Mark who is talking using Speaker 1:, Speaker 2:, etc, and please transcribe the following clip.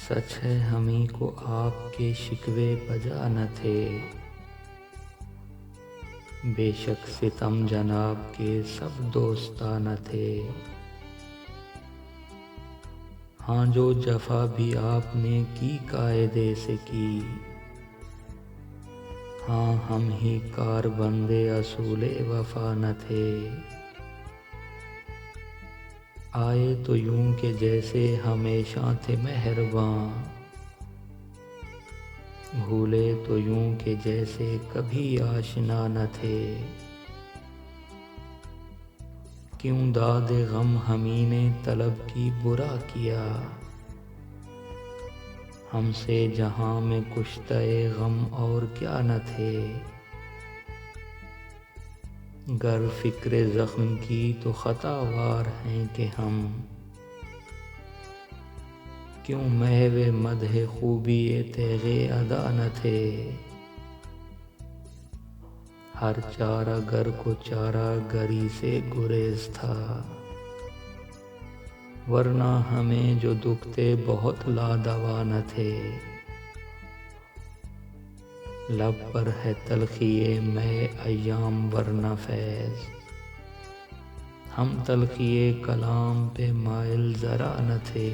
Speaker 1: سچ ہے ہمیں کو آپ کے شکوے بجا نہ تھے، بے شک ستم جناب کے سب دوستانہ تھے۔ ہاں جو جفا بھی آپ نے کی قاعدے سے کی، ہاں ہم ہی کار بندے اصول وفا نہ تھے۔ آئے تو یوں کہ جیسے ہمیشہ تھے مہرباں، بھولے تو یوں کہ جیسے کبھی آشنا نہ تھے۔ کیوں داد غم ہمیں نے طلب کی برا کیا، ہم سے جہاں میں کشتہ غم اور کیا نہ تھے۔ گر فکر زخم کی تو خطا وار ہیں کہ ہم، کیوں محو مدح خوبی تیغ ادا نہ تھے۔ ہر چارہ گر کو چارہ گری سے گریز تھا، ورنہ ہمیں جو دکھتے بہت لادوا نہ تھے۔ لب پر ہے تلخی مے ایام ورنہ فیض، ہم تلخی کلام پہ مائل ذرا نہ تھے۔